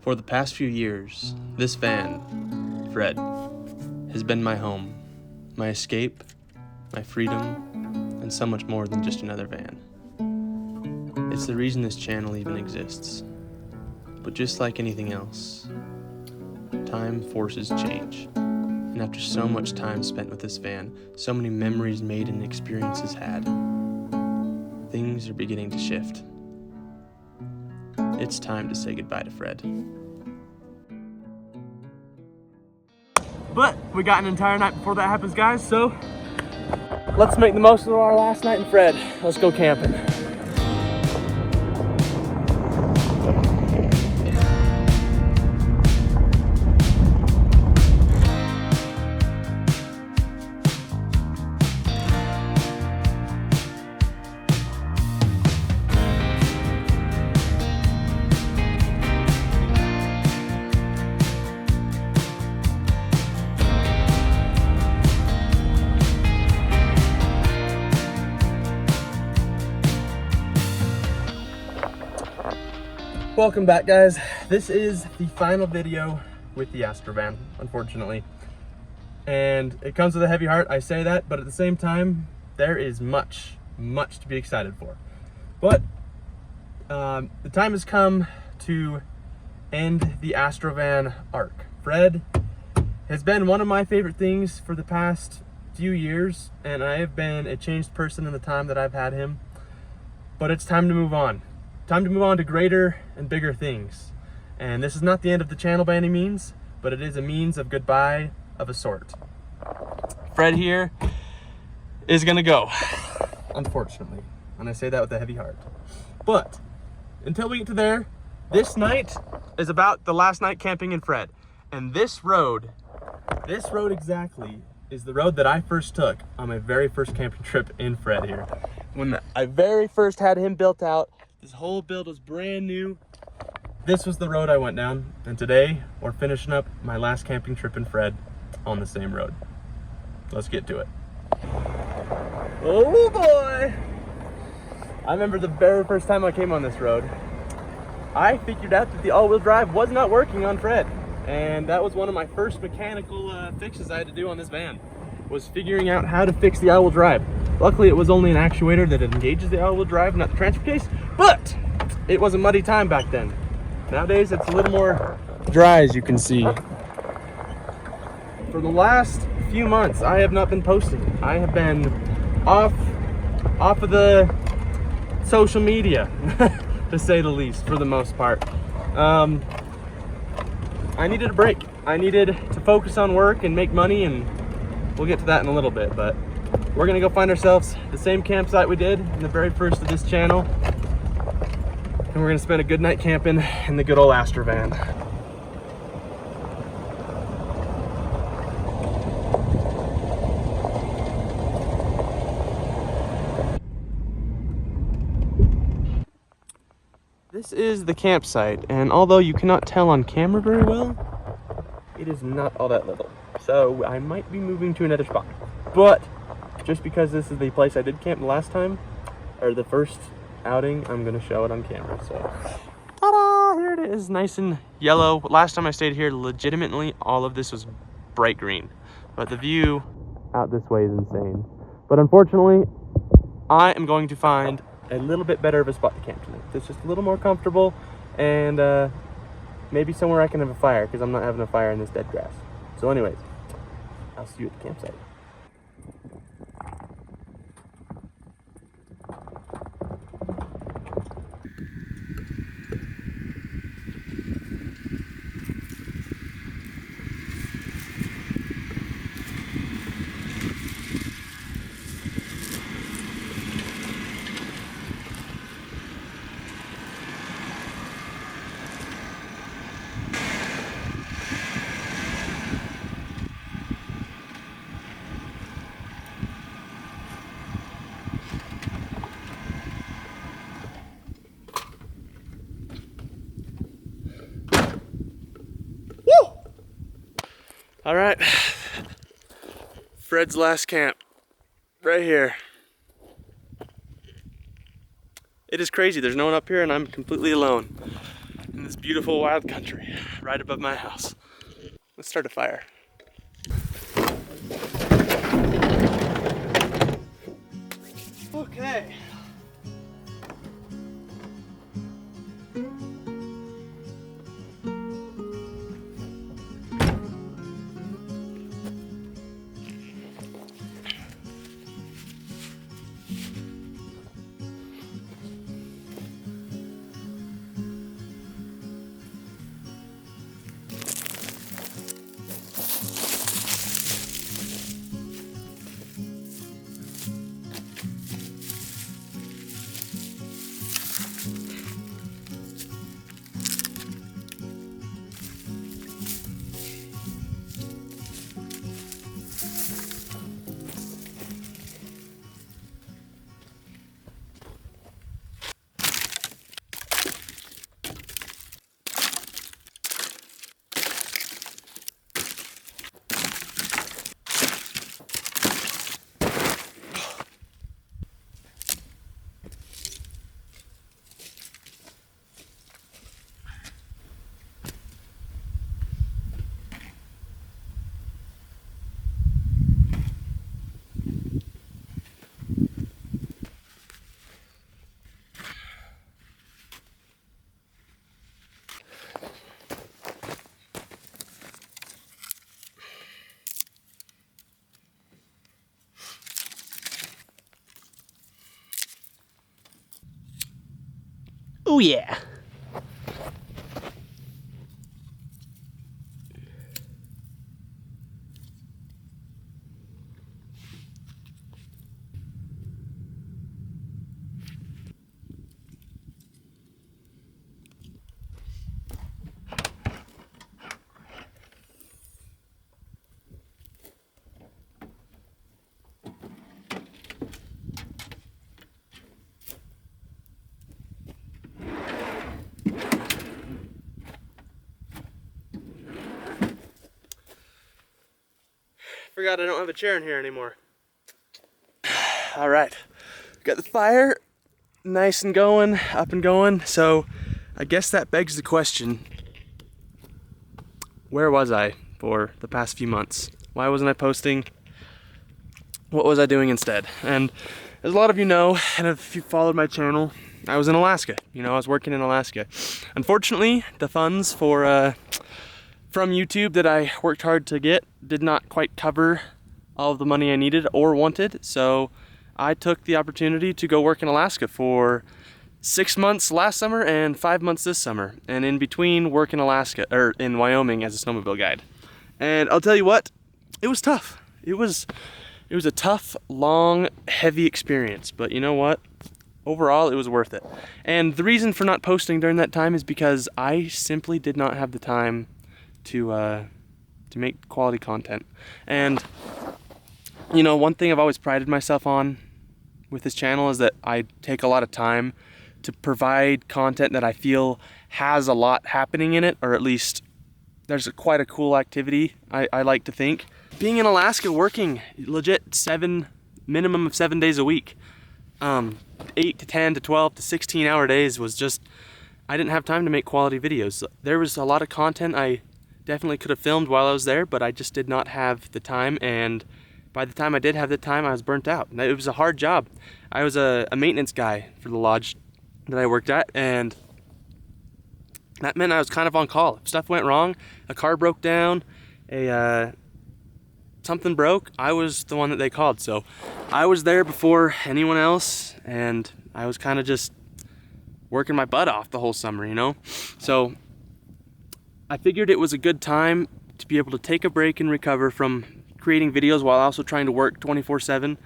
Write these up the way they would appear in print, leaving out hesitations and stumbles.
For the past few years, this van, Fred, has been my home, my escape, my freedom, and so much more than just another van. It's the reason this channel even exists. But just like anything else, time forces change. And after so much time spent with this van, so many memories made and experiences had, things are beginning to shift. It's time to say goodbye to Fred. But we got an entire night before that happens, guys, so let's make the most of our last night in Fred. Let's go camping. Welcome back, guys. This is the final video with the Astro van, unfortunately. And it comes with a heavy heart, I say that, but at the same time, there is much to be excited for. But the time has come to end the Astro van arc. Fred has been one of my favorite things for the past few years, and I have been a changed person in the time that I've had him. But it's time to move on. Time to move on to greater and bigger things. And this is not the end of the channel by any means, but it is a means of goodbye of a sort. Fred here is gonna go, unfortunately. And I say that with a heavy heart. But until we get to there, this night is about the last night camping in Fred. And this road exactly is the road that I first took on my very first camping trip in Fred here. When I very first had him built out, this whole build was brand new. This was the road I went down, and today we're finishing up my last camping trip in Fred on the same road. Let's get to it. Oh boy! I remember the very first time I came on this road, I figured out that the all-wheel drive was not working on Fred, and that was one of my first mechanical fixes I had to do on this van, was figuring out how to fix the all-wheel drive. Luckily, it was only an actuator that engages the all-wheel drive, not the transfer case, but it was a muddy time back then. Nowadays, it's a little more dry, as you can see. For the last few months, I have not been posting. I have been off of the social media, to say the least, for the most part. I needed a break. I needed to focus on work and make money, and we'll get to that in a little bit, but we're gonna go find ourselves the same campsite we did in the very first of this channel, and we're gonna spend a good night camping in the good old Astro van. This is the campsite, and although you cannot tell on camera very well, it is not all that little. So I might be moving to another spot, but just because this is the place I did camp the last time, or the first outing, I'm gonna show it on camera. So, ta-da! Here it is, nice and yellow. Last time I stayed here, legitimately, all of this was bright green. But the view out this way is insane. But unfortunately, I am going to find a little bit better of a spot to camp tonight. It's just a little more comfortable, and maybe somewhere I can have a fire, because I'm not having a fire in this dead grass. So anyways, I'll see you at the campsite. All right, Fred's last camp, right here. It is crazy, there's no one up here and I'm completely alone. And this beautiful wild country right above my house. Let's start a fire. Okay. Oh yeah. Forgot I don't have a chair in here anymore. All right, got the fire nice and going, up and going. So I guess that begs the question, where was I for the past few months? Why wasn't I posting? What was I doing instead? And as a lot of you know, and if you followed my channel, I was in Alaska. You know, I was working in Alaska. Unfortunately, the funds for from YouTube that I worked hard to get did not quite cover all of the money I needed or wanted, so I took the opportunity to go work in Alaska for 6 months last summer and 5 months this summer, and in between work in Alaska, or in Wyoming as a snowmobile guide. And I'll tell you what, it was tough. It was a tough, long, heavy experience, but you know what? Overall, it was worth it. And the reason for not posting during that time is because I simply did not have the time to make quality content. And you know, one thing I've always prided myself on with this channel is that I take a lot of time to provide content that I feel has a lot happening in it, or at least there's quite a cool activity, I like to think. Being in Alaska, working legit minimum of 7 days a week, 8 to 10 to 12 to 16 hour days was just, I didn't have time to make quality videos. There was a lot of content I definitely could have filmed while I was there, but I just did not have the time, and by the time I did have the time, I was burnt out. It was a hard job. I was a maintenance guy for the lodge that I worked at, and that meant I was kind of on call. If stuff went wrong, a car broke down, something broke, I was the one that they called. So I was there before anyone else, and I was kind of just working my butt off the whole summer, you know? So I figured it was a good time to be able to take a break and recover from creating videos while also trying to work 24/7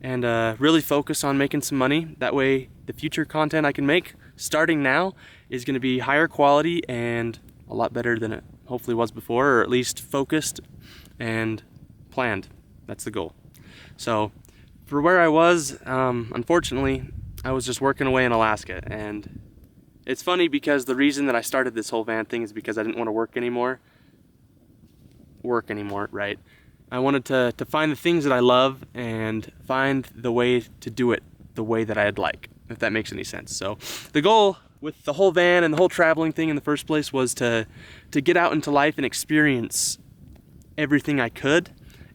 and really focus on making some money. That way the future content I can make starting now is going to be higher quality and a lot better than it hopefully was before, or at least focused and planned. That's the goal. So for where I was, unfortunately, I was just working away in Alaska, and it's funny because the reason that I started this whole van thing is because I didn't want to work anymore, right? I wanted to find the things that I love and find the way to do it the way that I'd like, if that makes any sense. So the goal with the whole van and the whole traveling thing in the first place was to get out into life and experience everything I could.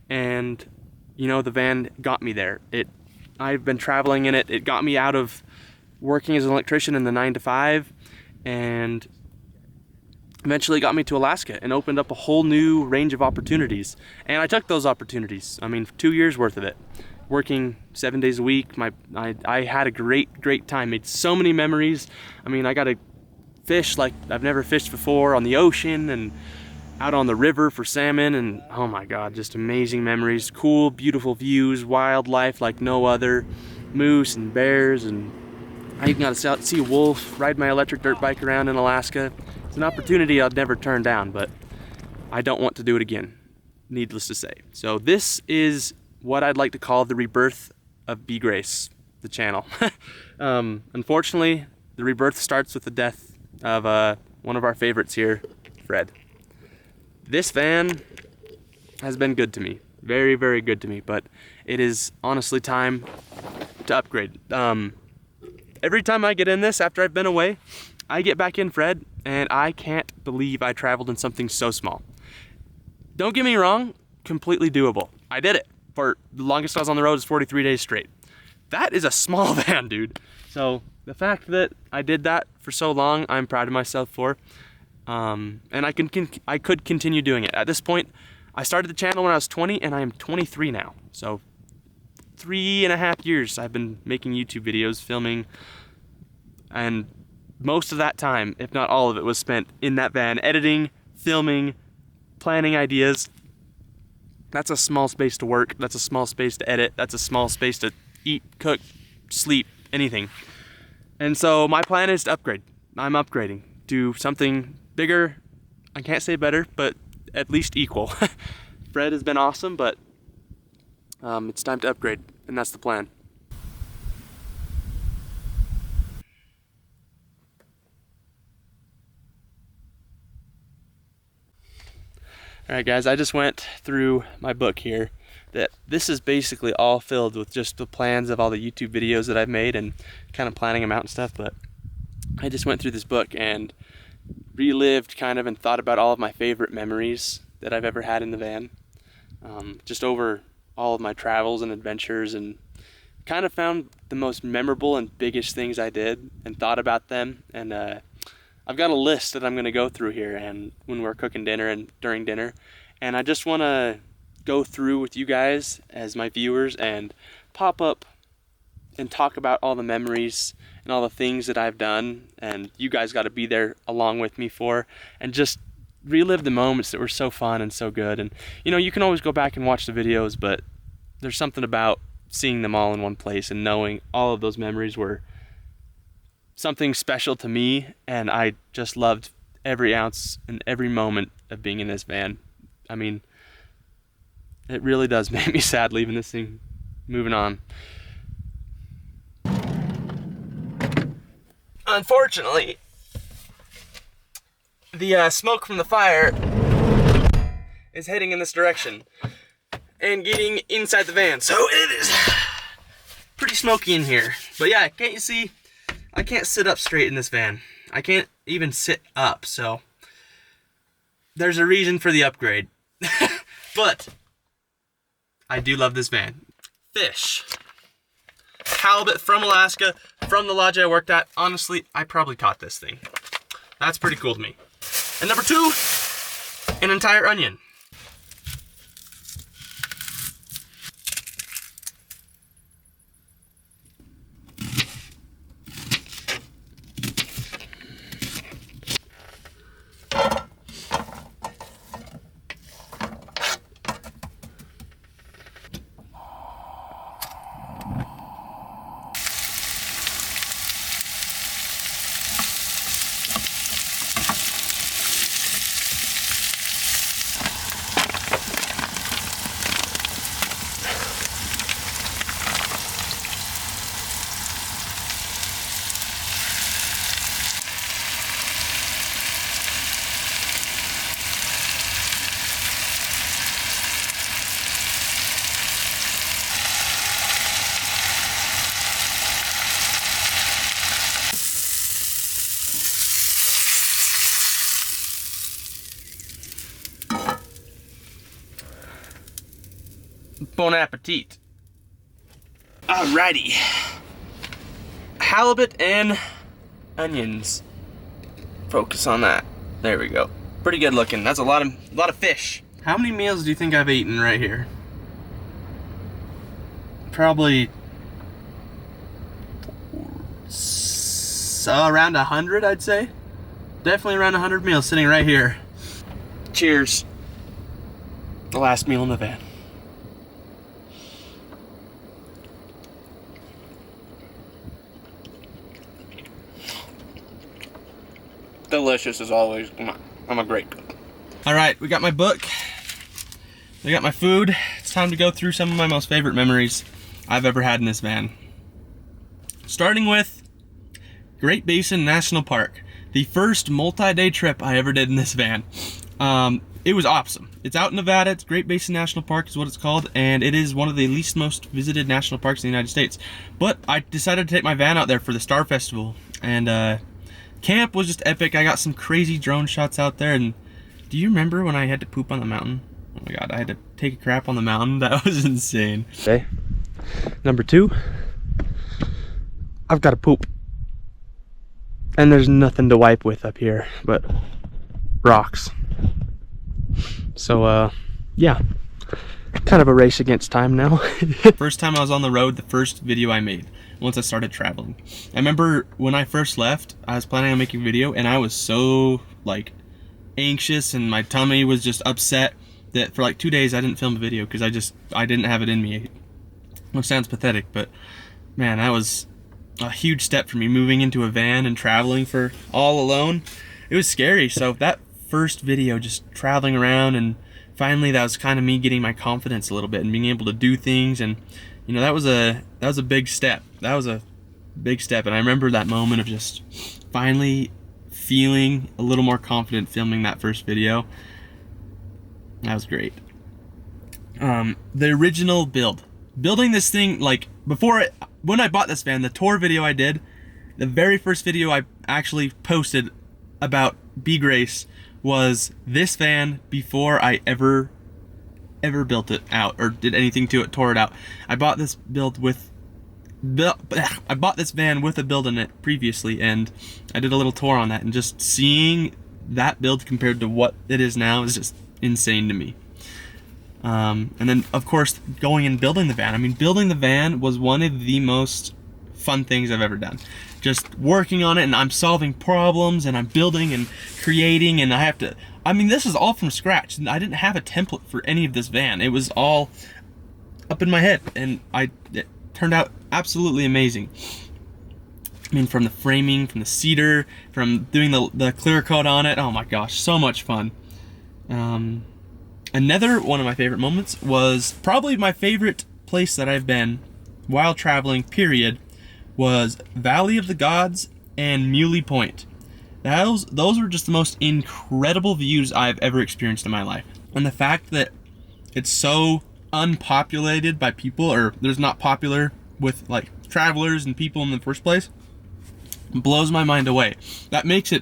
And you know, the van got me there. I've been traveling in it. It got me out of working as an electrician in the 9 to 5, and eventually got me to Alaska and opened up a whole new range of opportunities. And I took those opportunities. I mean, 2 years worth of it, working 7 days a week. I had a great time. Made so many memories. I mean, I got to fish like I've never fished before on the ocean and out on the river for salmon, and oh my god, just amazing memories. Cool, beautiful views, wildlife like no other, moose and bears, and I even got to see a wolf, ride my electric dirt bike around in Alaska. It's an opportunity I'd never turn down, but I don't want to do it again, needless to say. So this is what I'd like to call the rebirth of Be Grace, the channel. Unfortunately, the rebirth starts with the death of one of our favorites here, Fred. This van has been good to me, very, very good to me, but it is honestly time to upgrade. Every time I get in this after I've been away, I get back in Fred, and I can't believe I traveled in something so small. Don't get me wrong, completely doable. I did it. For the longest I was on the road is 43 days straight. That is a small van, dude. So the fact that I did that for so long, I'm proud of myself for. And I could continue doing it. At this point, I started the channel when I was 20, and I am 23 now. So 3.5 years I've been making YouTube videos, filming, and most of that time, if not all of it, was spent in that van, editing, filming, planning ideas. That's a small space to work. That's a small space to edit. That's a small space to eat, cook, sleep, anything. And so my plan is to upgrade. I'm upgrading to something bigger. I can't say better, but at least equal. Fred has been awesome, but it's time to upgrade, and that's the plan. Alright guys, I just went through my book here. This is basically all filled with just the plans of all the YouTube videos that I've made and kind of planning them out and stuff, but I just went through this book and relived kind of and thought about all of my favorite memories that I've ever had in the van. Just over all of my travels and adventures, and kind of found the most memorable and biggest things I did and thought about them. And I've got a list that I'm going to go through here and when we're cooking dinner and during dinner. And I just want to go through with you guys as my viewers and pop up and talk about all the memories and all the things that I've done, and you guys got to be there along with me for, and just relive the moments that were so fun and so good. And you know, you can always go back and watch the videos, but there's something about seeing them all in one place and knowing all of those memories were something special to me, and I just loved every ounce and every moment of being in this van. I mean, it really does make me sad leaving this thing. Moving on. Unfortunately, the smoke from the fire is heading in this direction and getting inside the van, so it is pretty smoky in here. But yeah, can't you see? I can't sit up straight in this van. I can't even sit up, so there's a reason for the upgrade. But I do love this van. Fish. Halibut from Alaska, from the lodge I worked at. Honestly, I probably caught this thing. That's pretty cool to me. And number 2, an entire onion. Bon appetit. Alrighty. Halibut and onions. Focus on that. There we go. Pretty good looking. That's a lot of fish. How many meals do you think I've eaten right here? Probably around 100, I'd say. Definitely around 100 meals sitting right here. Cheers. The last meal in the van. Delicious as always. I'm a great cook. All right, we got my book. We got my food. It's time to go through some of my most favorite memories I've ever had in this van. Starting with Great Basin National Park. The first multi-day trip I ever did in this van. It was awesome. It's out in Nevada. It's Great Basin National Park is what it's called, and it is one of the least most visited national parks in the United States. But I decided to take my van out there for the Star Festival, and camp was just epic. I got some crazy drone shots out there, and do you remember when I had to poop on the mountain? Oh my god, I had to take a crap on the mountain. That was insane. Okay, number 2, I've got to poop. And there's nothing to wipe with up here but rocks. So, yeah, kind of a race against time now. First time I was on the road, the first video I made once I started traveling. I remember when I first left, I was planning on making a video, and I was so like anxious and my tummy was just upset that for like 2 days I didn't film a video because I didn't have it in me. Which sounds pathetic, but man, that was a huge step for me, moving into a van and traveling for all alone. It was scary. So that first video, just traveling around, and finally that was kind of me getting my confidence a little bit and being able to do things, and you know, that was a big step. That was a big step, and I remember that moment of just finally feeling a little more confident filming that first video. That was great. The original building this thing, like when I bought this van, the tour video I did, the very first video I actually posted about Be Grace was this van before I ever built it out or did anything to it, tore it out. I bought this van with a build in it previously, and I did a little tour on that, and just seeing that build compared to what it is now is just insane to me. And then, of course, going and building the van. I mean, building the van was one of the most fun things I've ever done. Just working on it, and I'm solving problems, and I'm building and creating, and I mean, this is all from scratch. I didn't have a template for any of this van. It was all up in my head, and it turned out absolutely amazing. I mean, from the framing, from the cedar, from doing the clear coat on it. Oh my gosh, so much fun. Another one of my favorite moments was probably my favorite place that I've been while traveling, period, was Valley of the Gods and Muley Point. Those were just the most incredible views I've ever experienced in my life. And the fact that it's so unpopulated by people, or there's not popular with like travelers and people in the first place, blows my mind away. That makes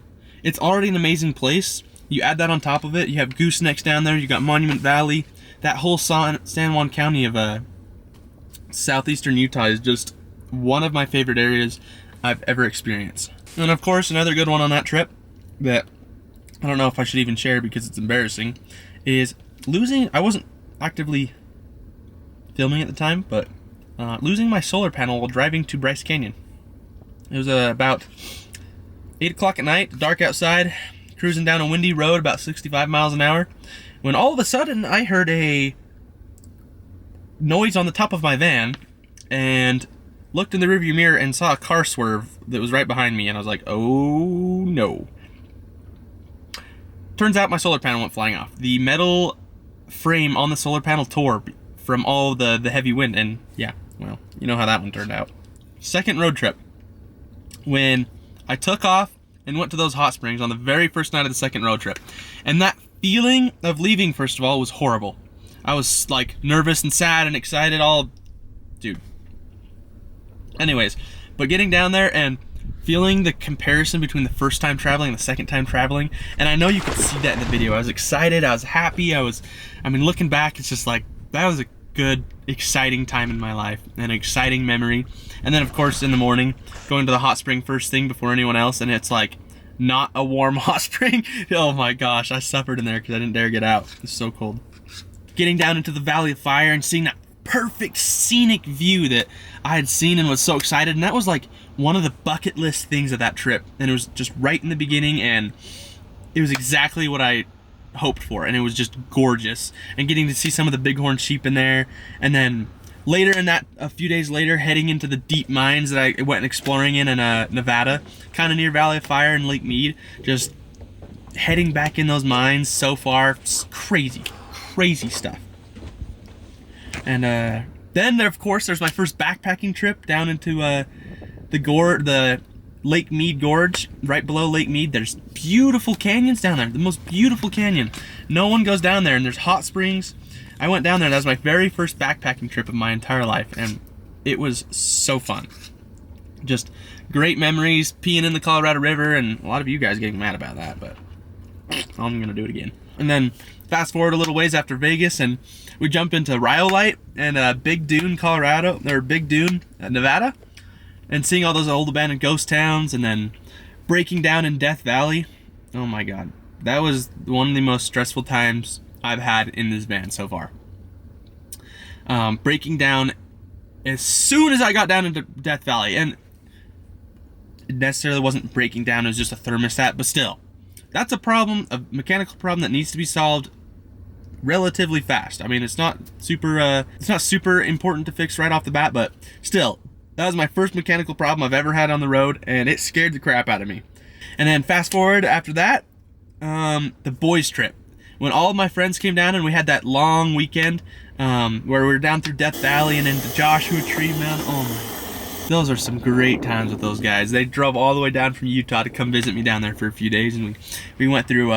it's already an amazing place. You add that on top of it, you have goosenecks down there, you got Monument Valley. That whole San Juan County of southeastern Utah is just one of my favorite areas I've ever experienced. And of course, another good one on that trip that I don't know if I should even share because it's embarrassing, is I wasn't actively filming at the time, but losing my solar panel while driving to Bryce Canyon. It was about 8 o'clock at night, dark outside, cruising down a windy road about 65 miles an hour, when all of a sudden I heard a noise on the top of my van and looked in the rearview mirror and saw a car swerve that was right behind me, and I was like, oh no. Turns out my solar panel went flying off. The metal frame on the solar panel tore from all the heavy wind, and yeah, well, you know how that one turned out. Second road trip, when I took off and went to those hot springs on the very first night of the second road trip. And that feeling of leaving, first of all, was horrible. I was like nervous and sad and excited, dude. Anyways, but getting down there and feeling the comparison between the first time traveling and the second time traveling, and I know you could see that in the video. I was excited, I was happy, I mean, looking back, it's just like, that was good, exciting time in my life, an exciting memory. And then of course in the morning, going to the hot spring first thing before anyone else, and it's like not a warm hot spring. Oh my gosh, I suffered in there because I didn't dare get out. It's so cold. Getting down into the Valley of Fire and seeing that perfect scenic view that I had seen and was so excited, and that was like one of the bucket list things of that trip, and it was just right in the beginning, and it was exactly what I hoped for, and it was just gorgeous. And getting to see some of the bighorn sheep in there, and then later in that, a few days later, heading into the deep mines that I went exploring in Nevada, kind of near Valley of Fire and Lake Mead, just heading back in those mines so far. It's crazy stuff. And then there, of course, there's my first backpacking trip down into the Lake Mead Gorge, right below Lake Mead. There's beautiful canyons down there, the most beautiful canyon. No one goes down there, and there's hot springs. I went down there, that was my very first backpacking trip of my entire life, and it was so fun. Just great memories, peeing in the Colorado River, and a lot of you guys getting mad about that, but I'm gonna do it again. And then fast forward a little ways after Vegas, and we jump into Rhyolite and Big Dune, Colorado, or Big Dune, Nevada, and seeing all those old abandoned ghost towns, and then breaking down in Death Valley. Oh my God, that was one of the most stressful times I've had in this van so far. Breaking down as soon as I got down into Death Valley, and it necessarily wasn't breaking down, it was just a thermostat, but still, that's a problem, a mechanical problem that needs to be solved relatively fast. I mean, it's not super important to fix right off the bat, but still, that was my first mechanical problem I've ever had on the road, and it scared the crap out of me. And then fast forward after that, the boys trip, when all of my friends came down and we had that long weekend where we were down through Death Valley and into Joshua Tree Mountain. Oh my, those are some great times with those guys. They drove all the way down from Utah to come visit me down there for a few days, and we went through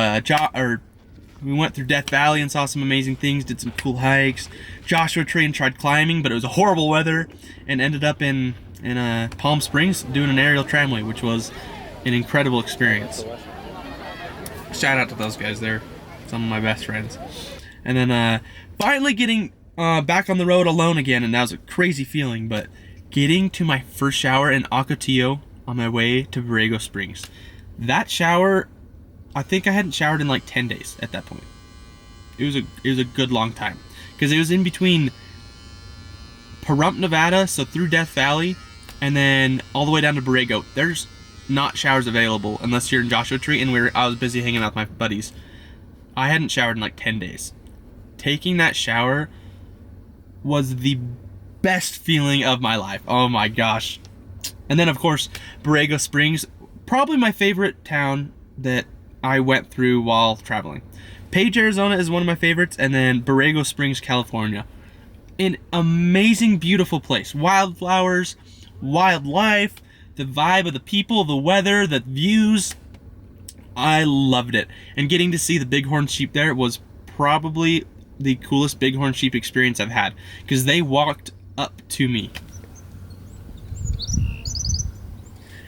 we went through Death Valley and saw some amazing things, did some cool hikes. Joshua Tree and tried climbing, but it was a horrible weather, and ended up in Palm Springs doing an aerial tramway, which was an incredible experience. Shout out to those guys, they're some of my best friends. And then finally getting back on the road alone again, and that was a crazy feeling, but getting to my first shower in Ocotillo on my way to Borrego Springs. That shower, I think I hadn't showered in like 10 days at that point. It was a good long time, because it was in between Pahrump, Nevada, so through Death Valley, and then all the way down to Borrego. There's not showers available unless you're in Joshua Tree, and I was busy hanging out with my buddies. I hadn't showered in like 10 days. Taking that shower was the best feeling of my life. Oh my gosh. And then of course, Borrego Springs, probably my favorite town that I went through while traveling. Page, Arizona is one of my favorites, and then Borrego Springs, California. An amazing, beautiful place. Wildflowers, wildlife, the vibe of the people, the weather, the views. I loved it. And getting to see the bighorn sheep there was probably the coolest bighorn sheep experience I've had, because they walked up to me.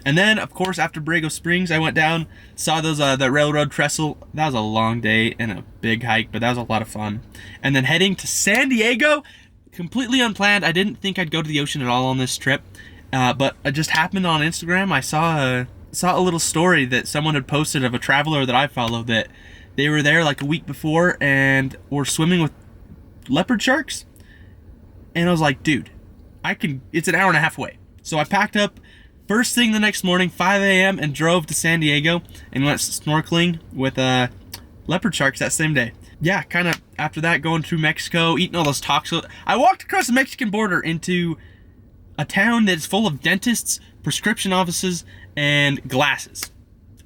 And then, of course, after Borrego Springs, I went down, saw those the railroad trestle. That was a long day and a big hike, but that was a lot of fun. And then heading to San Diego, completely unplanned. I didn't think I'd go to the ocean at all on this trip, but it just happened on Instagram. I saw a little story that someone had posted of a traveler that I follow, that they were there like a week before and were swimming with leopard sharks. And I was like, dude, it's an hour and a half away. So I packed up first thing the next morning, 5 a.m., and drove to San Diego and went snorkeling with leopard sharks that same day. Yeah, kind of after that, going through Mexico, eating all those tacos. I walked across the Mexican border into a town that's full of dentists, prescription offices, and glasses.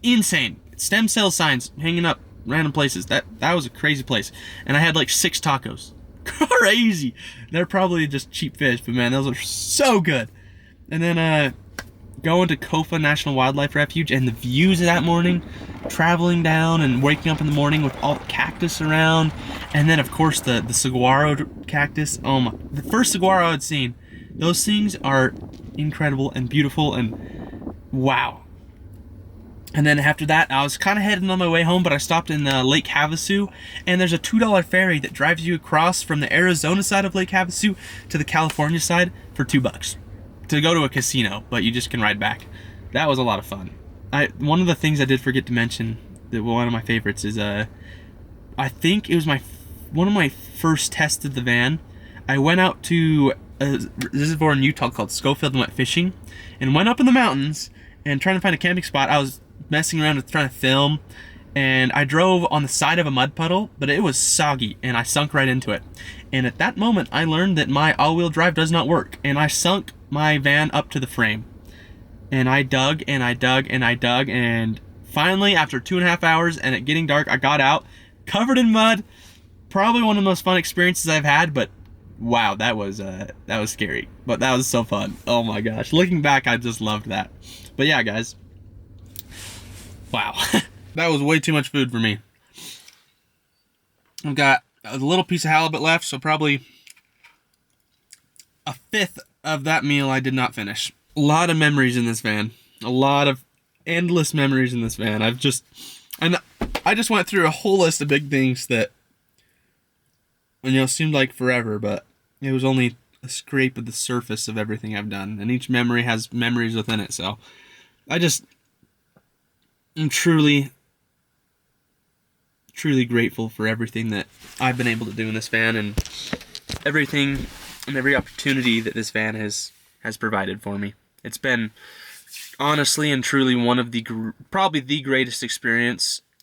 Insane. Stem cell signs hanging up random places. That was a crazy place. And I had like 6 tacos. Crazy. They're probably just cheap fish, but man, those are so good. And then going to Kofa National Wildlife Refuge, and the views of that morning, traveling down and waking up in the morning with all the cactus around, and then of course the saguaro cactus. Oh my, the first saguaro I'd seen. Those things are incredible and beautiful, and wow. And then after that, I was kind of heading on my way home, but I stopped in Lake Havasu, and there's a $2 ferry that drives you across from the Arizona side of Lake Havasu to the California side for $2 to go to a casino, but you just can ride back. That was a lot of fun. One of the things I did forget to mention, that one of my favorites is I think it was one of my first tests of the van. I went out to a reservoir in Utah called Schofield and went fishing, and went up in the mountains and trying to find a camping spot. I was messing around with trying to film, and I drove on the side of a mud puddle, but it was soggy and I sunk right into it. And at that moment I learned that my all-wheel drive does not work, and I sunk my van up to the frame. And I dug and I dug and I dug, and finally after 2.5 hours and it getting dark, I got out covered in mud. Probably one of the most fun experiences I've had, but wow, that was scary, but that was so fun. Oh my gosh, looking back, I just loved that. But yeah, guys, wow. That was way too much food for me. I've got a little piece of halibut left, so probably a fifth of that meal I did not finish. A lot of memories in this van. A lot of endless memories in this van. I just went through a whole list of big things that, seemed like forever, but it was only a scrape of the surface of everything I've done. And each memory has memories within it, so I'm truly grateful for everything that I've been able to do in this van, and everything and every opportunity that this van has provided for me. It's been honestly and truly one of probably the greatest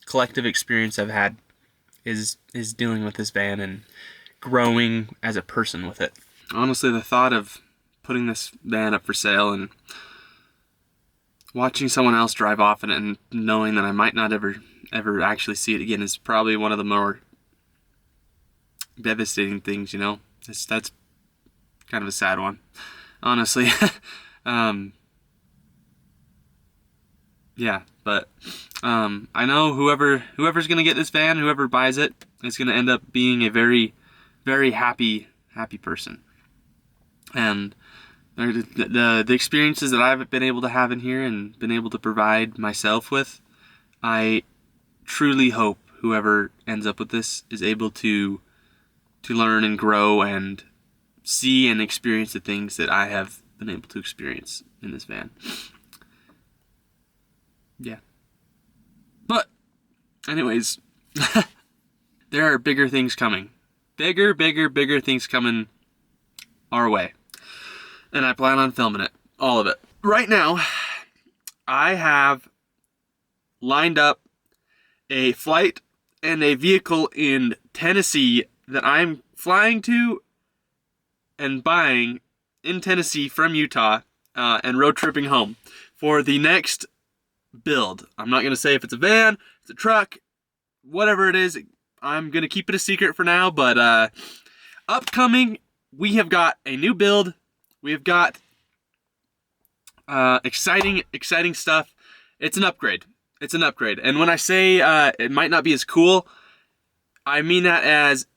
collective experience I've had is dealing with this van and growing as a person with it. Honestly, the thought of putting this van up for sale and watching someone else drive off in it and knowing that I might not ever actually see it again is probably one of the more devastating things, That's kind of a sad one, honestly. Yeah, but I know whoever's gonna get this van, whoever buys it, is gonna end up being a very, very happy person. And the experiences that I've been able to have in here and been able to provide myself with, I truly hope whoever ends up with this is able to learn and grow and see and experience the things that I have been able to experience in this van. Yeah. But anyways, there are bigger things coming. Bigger things coming our way. And I plan on filming it. All of it. Right now, I have lined up a flight and a vehicle in Tennessee that I'm flying to and buying in Tennessee from Utah and road tripping home for the next build. I'm not going to say if it's a van, it's a truck, whatever it is. I'm going to keep it a secret for now, but upcoming, we have got a new build. We have got exciting stuff. It's an upgrade. And when I say it might not be as cool, I mean that as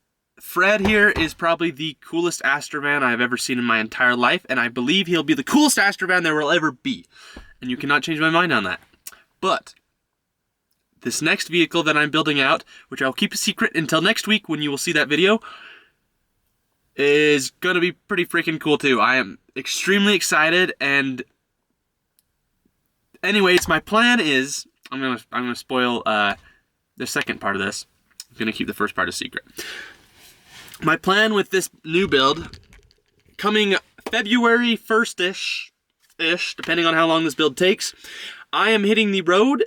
Fred here is probably the coolest Astrovan I've ever seen in my entire life, and I believe he'll be the coolest Astrovan there will ever be. And you cannot change my mind on that. But this next vehicle that I'm building out, which I'll keep a secret until next week when you will see that video, is going to be pretty freaking cool too. I am extremely excited, and anyways, my plan is, I'm gonna spoil the second part of this. I'm going to keep the first part a secret. My plan with this new build, coming February 1st-ish, depending on how long this build takes, I am hitting the road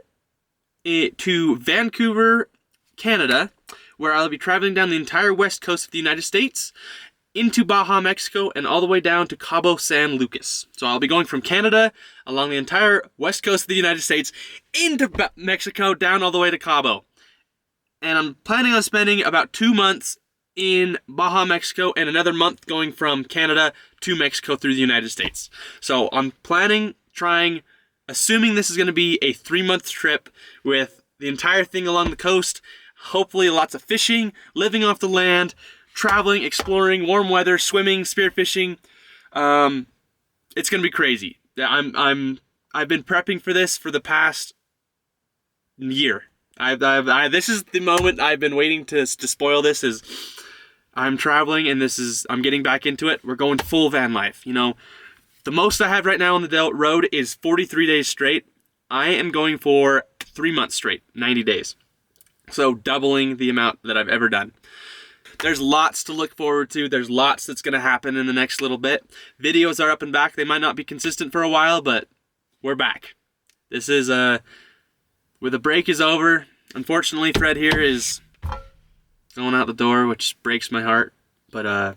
to Vancouver, Canada, where I'll be traveling down the entire west coast of the United States, into Baja, Mexico, and all the way down to Cabo San Lucas. So I'll be going from Canada along the entire west coast of the United States into Mexico, down all the way to Cabo. And I'm planning on spending about 2 months in Baja, Mexico, and another month going from Canada to Mexico through the United States. So I'm assuming this is going to be a 3-month trip with the entire thing along the coast, hopefully lots of fishing, living off the land, traveling, exploring, warm weather, swimming, spearfishing. It's going to be crazy. I've been prepping for this for the past year. This is the moment I've been waiting to spoil this. Is I'm traveling and I'm getting back into it. We're going full van life. You know, the most I have right now on the road is 43 days straight. I am going for 3 months straight, 90 days. So doubling the amount that I've ever done. There's lots to look forward to. There's lots that's going to happen in the next little bit. Videos are up and back. They might not be consistent for a while, but we're back. This is, where the break is over. Unfortunately, Fred here is going out the door, which breaks my heart. But, a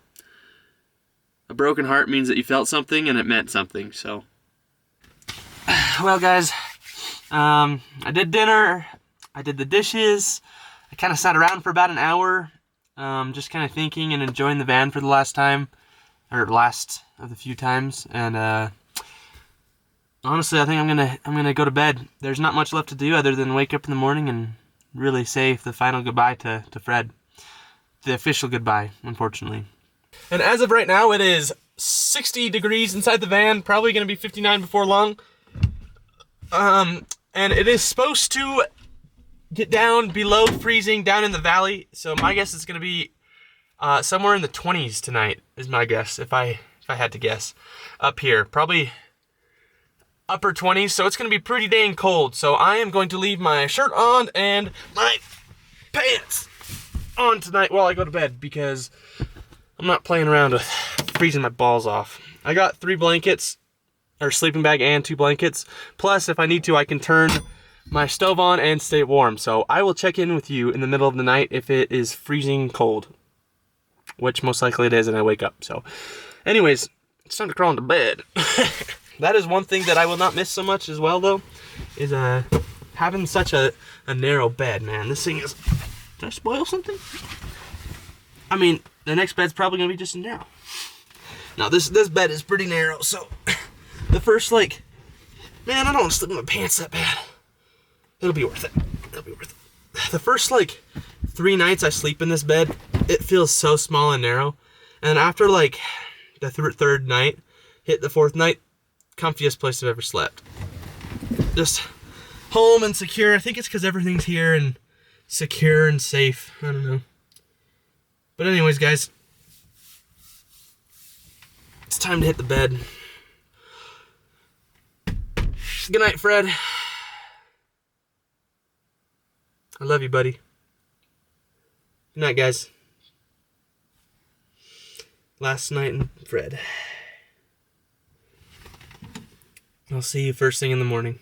broken heart means that you felt something and it meant something, so. Well, guys, I did dinner. I did the dishes. I kind of sat around for about an hour. Just kind of thinking and enjoying the van for the last time, or last of the few times, and honestly, I think I'm gonna go to bed. There's not much left to do other than wake up in the morning and really say the final goodbye to Fred, the official goodbye, unfortunately. And as of right now, it is 60 degrees inside the van, probably gonna be 59 before long. And it is supposed to get down below freezing down in the valley, so my guess is going to be somewhere in the 20s tonight is my guess, if I had to guess. Up here, probably upper 20s, so it's going to be pretty dang cold. So I am going to leave my shirt on and my pants on tonight while I go to bed, because I'm not playing around with freezing my balls off. I got 3 blankets, or sleeping bag and 2 blankets, plus if I need to I can turn my stove on and stay warm. So I will check in with you in the middle of the night if it is freezing cold, which most likely it is, and I wake up. So anyways, it's time to crawl into bed. That is one thing that I will not miss so much as well, though, is having such a narrow bed, man. This thing is, did I spoil something? I mean, the next bed's probably gonna be just as narrow. Now this bed is pretty narrow, so the first, like, man, I don't want to slip in my pants that bad. It'll be worth it. It'll be worth it. The first, like, 3 nights I sleep in this bed, it feels so small and narrow. And after, like, the third night, hit the 4th night, comfiest place I've ever slept. Just home and secure. I think it's because everything's here and secure and safe. I don't know. But anyways, guys, it's time to hit the bed. Good night, Fred. I love you, buddy. Good night, guys. Last night in Fred. I'll see you first thing in the morning.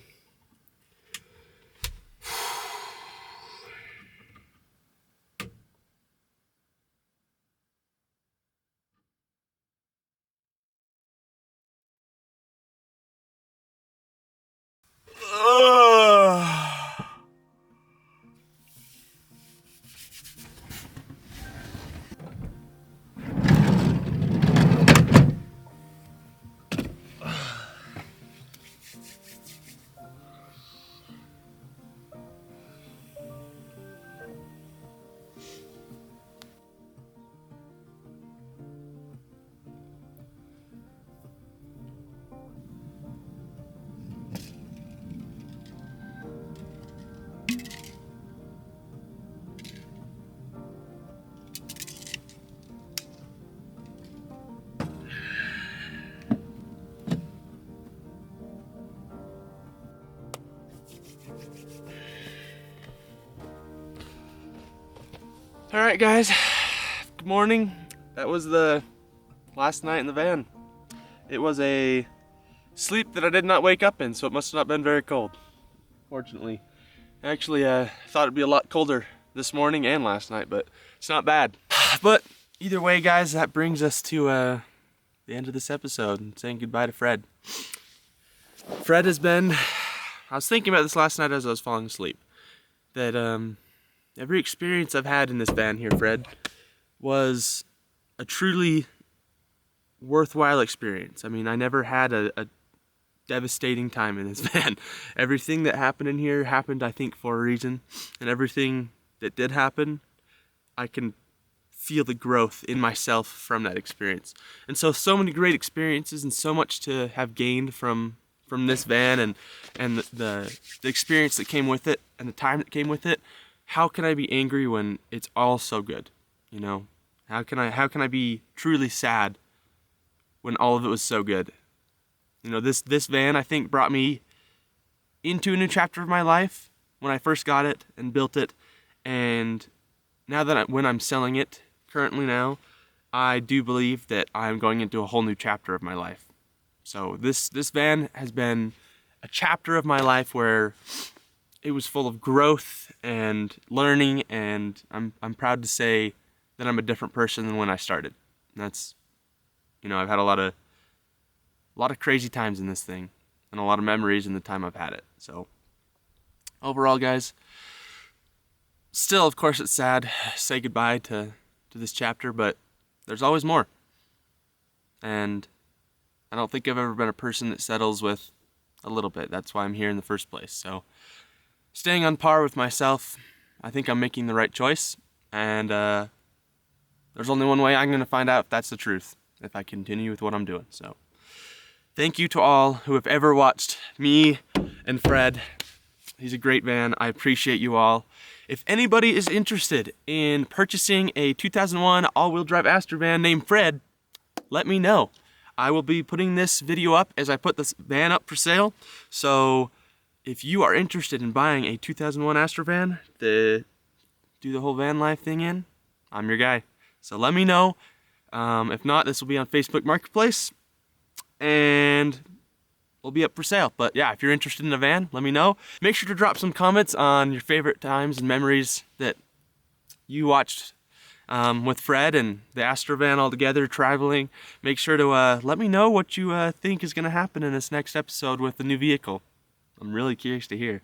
All right, guys, good morning. That was the last night in the van. It was a sleep that I did not wake up in, so it must have not been very cold, fortunately. Actually, I thought it'd be a lot colder this morning and last night, but it's not bad. But either way, guys, that brings us to the end of this episode and saying goodbye to Fred. Fred has been, I was thinking about this last night as I was falling asleep, that every experience I've had in this van here, Fred, was a truly worthwhile experience. I mean, I never had a devastating time in this van. Everything that happened in here happened, I think, for a reason. And everything that did happen, I can feel the growth in myself from that experience. And so many great experiences and so much to have gained from from this van and the experience that came with it and the time that came with it, how can I be angry when it's all so good? You know, how can I be truly sad when all of it was so good? You know, this van, I think, brought me into a new chapter of my life when I first got it and built it, and now that when I'm selling it currently now, I do believe that I'm going into a whole new chapter of my life. So this van has been a chapter of my life where it was full of growth and learning, and I'm proud to say that I'm a different person than when I started. And that's, you know, I've had a lot of crazy times in this thing and a lot of memories in the time I've had it. So overall, guys, still, of course, it's sad to say goodbye to this chapter, but there's always more. And I don't think I've ever been a person that settles with a little bit. That's why I'm here in the first place. So staying on par with myself, I think I'm making the right choice. And there's only one way I'm going to find out if that's the truth, if I continue with what I'm doing. So thank you to all who have ever watched me and Fred. He's a great van. I appreciate you all. If anybody is interested in purchasing a 2001 all-wheel drive Astro van named Fred, let me know. I will be putting this video up as I put this van up for sale. So if you are interested in buying a 2001 Astro van to do the whole van life thing in, I'm your guy. So let me know. If not, this will be on Facebook Marketplace and will be up for sale. But yeah, if you're interested in a van, let me know. Make sure to drop some comments on your favorite times and memories that you watched with Fred and the Astro van all together traveling. Make sure to let me know what you think is going to happen in this next episode with the new vehicle. I'm really curious to hear.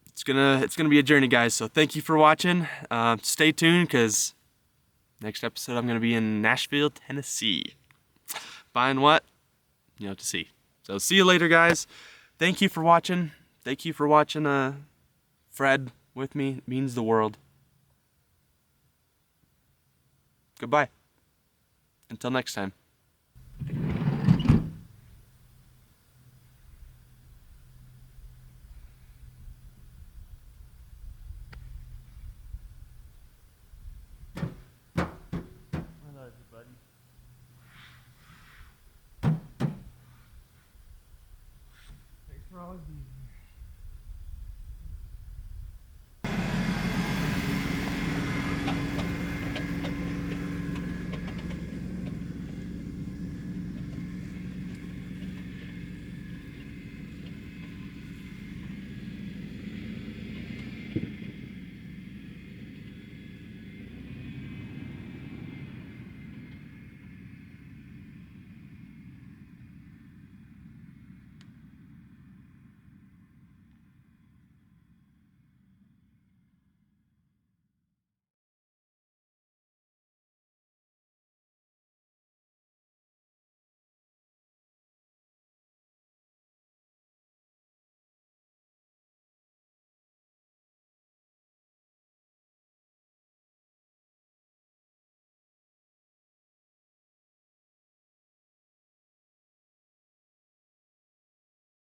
It's gonna be a journey, guys. So thank you for watching. Stay tuned, because next episode I'm gonna be in Nashville, Tennessee. Buying what? You have to see. So see you later, guys. Thank you for watching. Thank you for watching Fred with me. It means the world. Goodbye. Until next time.